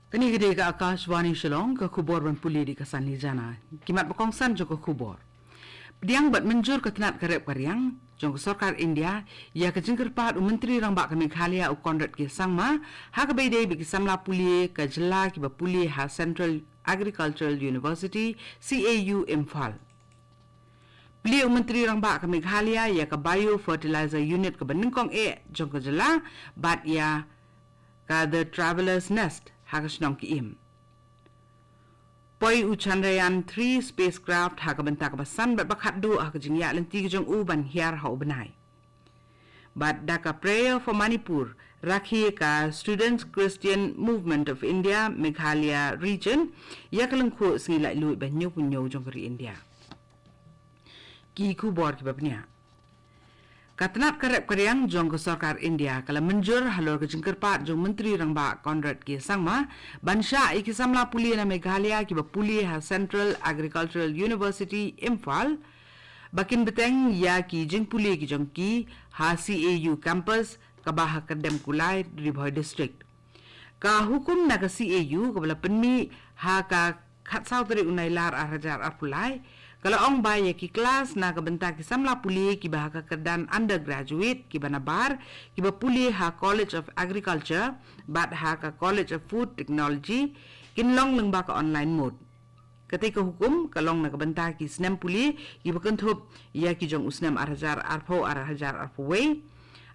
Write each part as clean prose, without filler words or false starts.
Kani gede ka Akashwani Shillong ka khubor ban puli di kasan li jana. Kimat bakongsan jo ka khubor. Pediang bat menjur ka tenat karep karyang jong ka sarkar India ya ka jingkar pahat menteri rang bak kami khalia u konrat ke sangma ha ka beide bi samla puli ka jela ki ba puli ha Central Agricultural University CAU Imphal. Pili menteri rang bak kami khalia ya ka bio fertilizer unit ka baningkong jong ka jela bat ya ka the travelers nest hagasnong kiim. Poi Chandrayaan 3 spacecraft hagabentak basan bat bakhat do hagajingya lenti jong uban hiar ha ubenai. But daka prayer for Manipur rakhi ka Students Christian Movement of India Meghalaya region yakaleng kho singilai lui banyo punyo jong kari India. Ki ku bor ki babnya. Katanap karep karyang jong ke sarkar India kala menjur halor ke jengker pat jong menteri rang ba Conrad ke sangma bansha iki samla puli na Meghalaya ki ba puli ha Central Agricultural University Imphal bakin beteng ya ki jeng puli ki jong ki ha CAU campus ka ba ha kadem kulai Ribhoi district ka hukum na ka CAU ka bala penmi ha ka khatsau tari unai lar arhajar arpulai kalau ong bayi ki kelas na kebentak ki samla puli ki bahaka kedan undergraduate ki banabar ki ba puli ha College of Agriculture bat ha ka College of Food Technology kinlong leng ba ka online mode ketika hukum kalong na kebentak ki snem puli ki bakentup ya ki jong usnem arhajar arpo way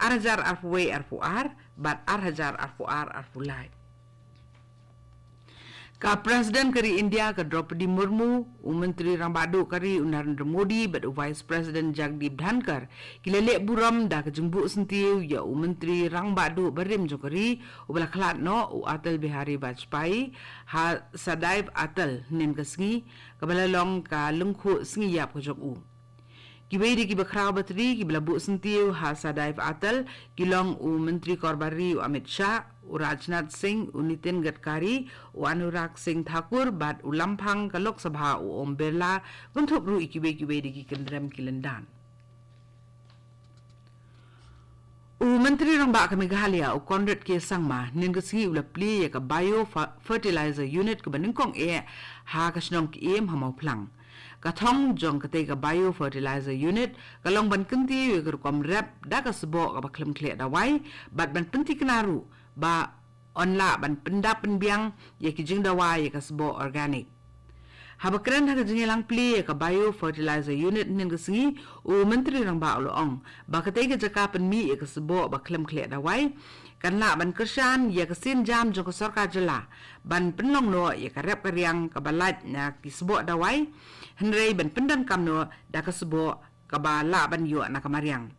arhajar arpo way arpo ar bat arhajar arpo ar arpo lai. Ka Presiden kari India ka Draupadi Murmu, Menteri Rambadu kari Narendra Modi, bat Vice President Jagdeep Dhankar, kilelek buram da ka jengbu sentiu ya Menteri Rambadu barim jo kari, ubala khalat no Atal Bihari Vajpayee, ha Sadaiv Atal nen ka sengi, kabala long ka lengkhu sengi yap ka jok Kibai di kibakrau bateri kiblabu sentiu ha Sadaiv Atal kilong Menteri Korbari Amit Shah Rajnath Singh Nitin Gadkari Anurag Singh Thakur bat Lampang ka Lok Sabha Om Birla guntup ru ikibai di kendram kilendan. Menteri rang ba ka Meghalaya Conrad ke sangma nin ka singi ula pli ya ka bio fertilizer unit ka baningkong ha ka snong ki hamau plang. Kathong jong kate ka bio fertilizer unit kalong ban kenti we ka kom rep da ka sebo ka baklem kle da wai bat ban penti kenaru ba onla ban pendap penbiang ye ki jing da wai ka sebo organic habakren ha ka jingelang pli ka bio fertilizer unit nin ka singi menteri rang ba ong ba kate ka jaka penmi ka sebo baklem kle da wai kan la ban kersan ye ka sin jam jong ka sarkar jela ban penlong no ye ka rep karyang ka balat na ki sebo da wai Henry ban pendan kamno da ka sebo ka ba la ban yo na kamariang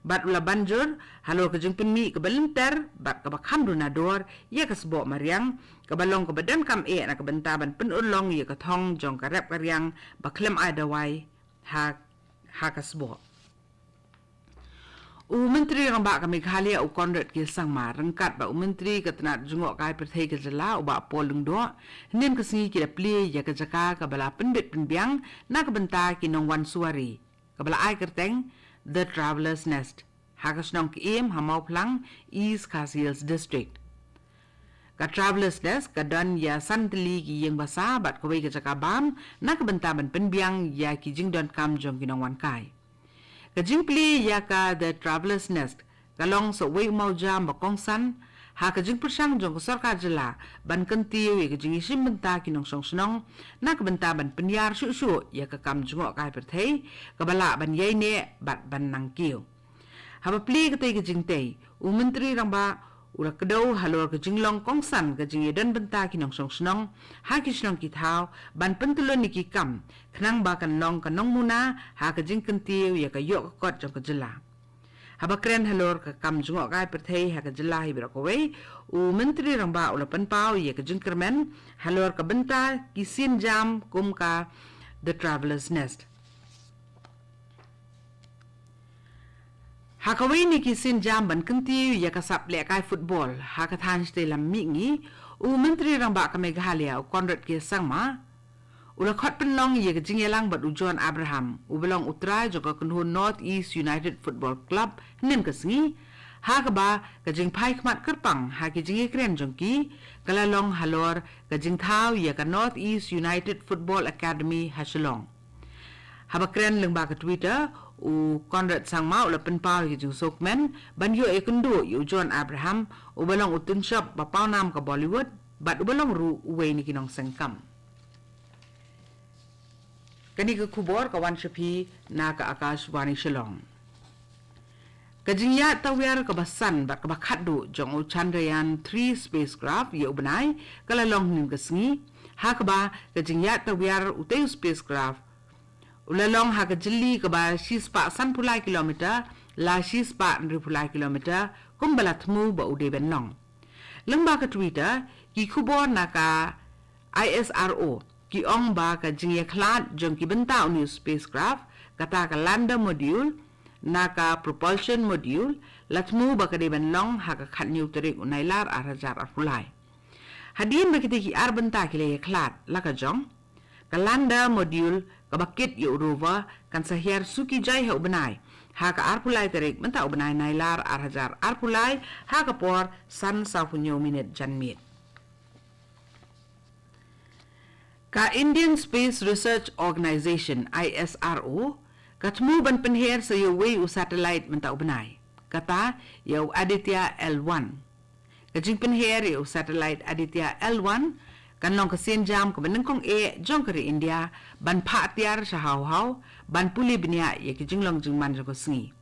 bat ula banjur halo ka jeng penmi ka balenter bat ka bakham donador ye ka sebo mariang ka balong ka badan kam na ka bentaban penulong ye ka thong jong ka rep karyang baklem adawai ha ka sebo Menteri rang ba ka Meghalaya Conrad ke sangma rengkat ba menteri ka tenat jungok kai perthai ke jela ba polung do nen ka singi ki pli ya ka jaka ka bala pendit penbiang na ka benta ki nong wan suari ka bala ai kerteng the travelers nest hagasnong ki hamau plang East Khasi district ka travelers nest ka dan ya santli ki yang basa bat ka wei ka jaka bam na ka benta ban penbiang ya ki jing don kam jong ki nong wan kai Kajingpli ya ka the travelers nest kalong so wei mau jam bakongsan ha kajing persang jong sarkar jela ban kenti we kajing isim benta kinong song snong na ka benta ban penyar su ya ka kam jungok kai perthei ka bala ban yai ne bat ban nang kiu ha ba pli ka te kajing te menteri rang ba ura kedau halor kajing long kongsan kajing dan benta kinong song snong ha ki snong ki thau ban pentulon ni ki kam khnang ba kan long kanong muna ha kajing kenti ya ka yok kot jong ka jela habakren halor ka kam jungok kai perthei ha ka jela hi bra ko wei menteri rang ba ula panpau ya ka jing kermen halor ka benta ki sin jam kum ka the travelers nest Hakawai ni kisin jam ban kenti ya kasap le kai football hakathan ste lam mingi menteri rang ba ka Meghalaya Conrad ke sangma ula khot penlong ye ka jingelang bat ujon Abraham ubelong utrai joko kunhun North East United Football Club nen ka singi Hakaba kajing pai kmat kerpang hakijing kren jongki kalalong halor kajing thau ya ka North East United Football Academy Shillong. Haba kren lengba ke Twitter u Conrad sang mau la penpau ki jing sokmen ban yo ekundo yu John Abraham u balong utun shop ba pau nam ka Bollywood bat u balong ru uwe ni kinong sengkam. Kani ke kubor ka wan shapi na ka Akashwani Shillong. Kajing ya tawyar ka basan bat ka bakadu jong u Chandrayaan 3 spacecraft ya ubenai kalalong nim kasngi hakaba kajing ya tawyar u te spacecraft ulalong haka jilli ka ba shispa 1 kilometer la shispa 1 kilometer kumbala thmu ba ude benlong lengba ka Twitter ki khubor naka ISRO ki ong ba ka jingye khlat jong ki benta new spacecraft kata ka lander module naka propulsion module latmu ba ka de benlong haka khat new terik unailar arajar arpulai hadin ba kiti ki arbenta ki le khlat la ka jong ka lander module kabakit yu rover kan sahir suki jai ha ubenai ha ka arpulai terik menta ubenai nailar arhajar arpulai ha ka por san sa punyo minute janmit ka Indian Space Research Organization ISRO katmu ban penher sa yu way u satellite menta ubenai kata yu Aditya L1 kajing penher yu satellite Aditya L1 kanlong kasin jam ko beneng kong jong kari India ban pha tiar sa haw ban puli binya ye ki jinglong jingman ko sngi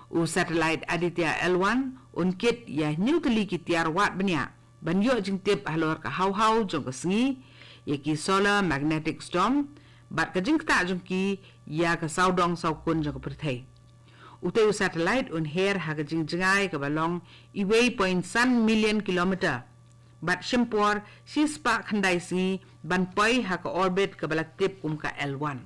u satellite Aditya L1 unkit ya newtali ki tiar wat binya ban yo jing tip halor ka haw jong ko sngi ye ki solar magnetic storm bat ka jing ta jong ki ya ka saudong saukun jong ko perthai ute u satellite un her ha ka jing jingai ka balong iway 0.1 million kilometer bat shimpor sispa khandai si ban poi ha ka orbit ka balak tip kum ka L1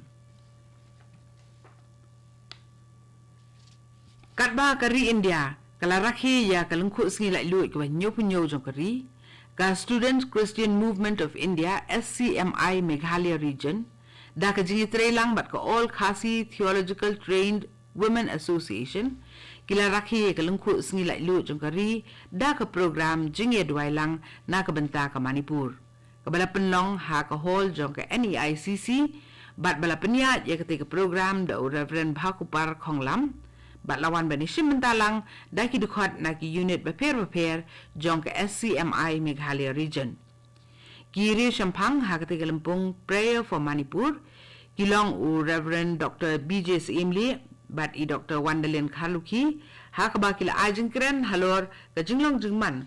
katba kari India kala rakhi ya kalungkhu singi lai lui ka nyo punyo jong kari ka Student Christian Movement of India SCMI Meghalaya region da ka ji trelang bat ka All Khasi Theological Trained Women Association kila rakhi kalungkhu singi lai lu jong kari da ka program jingye duailang na ka benta ka Manipur ka bala penlong ha ka hall jong ka NEICC bat bala penya ye ka te program da Reverend Bhakupar Khonglam bat lawan bani shimentalang da ki dukhot na ki unit beper jong ka SCMI Meghalaya region kiri shampang ha ka te lampung prayer for Manipur kilong u Reverend Dr. BJ Imli bat i Dr. Wandalin Khaluki ha ka ba kila ajing kren halor ka jinglong jingman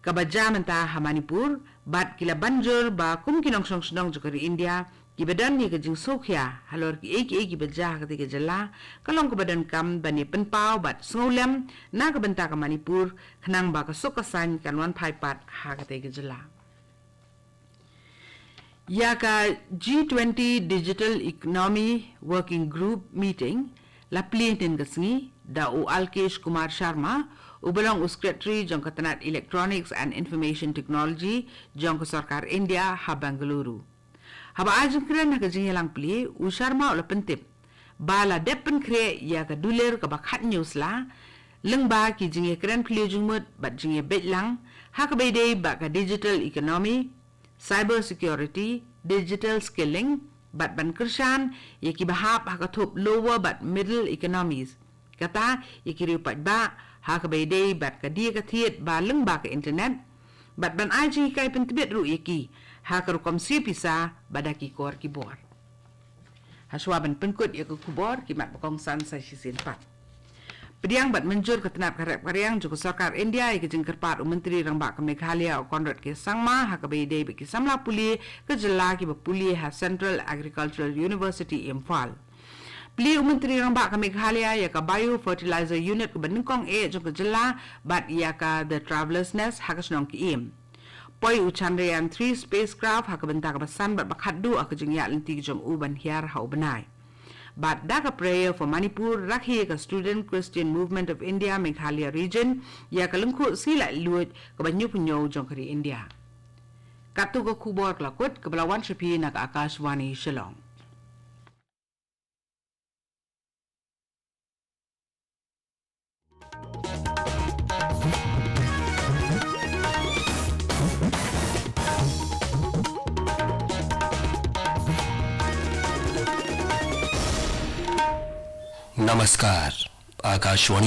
ka ba jamenta ha Manipur bat kila banjur ba kum kinong song jokari India ki badan ni ka jing sokhya halor ki eki baja ka te ka jala kalong ka badan kam bani penpau bat snolem na ka benta ka Manipur khnang ba ka sokasan kanwan phai pat ha ka te ka jala ya ka G20 Digital Economy Working Group meeting la plin kasngi da u Alkesh Kumar Sharma ubalong secretary jong katanat Electronics and Information Technology jong ka sarkar India ha Bengaluru haba ajeng kren ka jingelang pli u Sharma ula pentip bala depen kre ya ka duler ka bakhat news la lengba ki jinge kren pli jungmut bat jinge betlang ha ka bede ba ka digital economy cyber security, digital skilling, bat ban kershan, yaki bahap hakathop lower but middle economies. Kata yaki riupat ba, haka baydey bat kadia kathiet ba leng ba ka internet, bat ban aji kay pentibet ru yaki, haka rukom sipisa badaki kor kibor. Haswaban penkut yaka kubor kimat bakong san sa sisin pat. Pediang bat menjur ketenap karep karyang juga sarkar India ke jengkerpat menteri rambak ke Meghalaya Conrad ke sangma ha ke bede ke samla puli ke jela ke bapuli ha Central Agricultural University Imphal. Pli menteri rambak ke Meghalaya ya ke bio fertilizer unit ke benengkong juga jela bat ya ke the travelers nest ha ke senong ke im. Poi Chandrayaan 3 spacecraft ha ke bentak basan bat bakhadu ke jengyak lenti ke jom uban hiar ha ubenai. But Daga prayer for Manipur rakhi ka Student Christian Movement of India Meghalaya region ya kalungku sila luit ka banyu punyo jong kari India. Katu ka kubor klakut ka balawan shapi na ka Akashwani Shillong. नमस्कार आकाशवाणी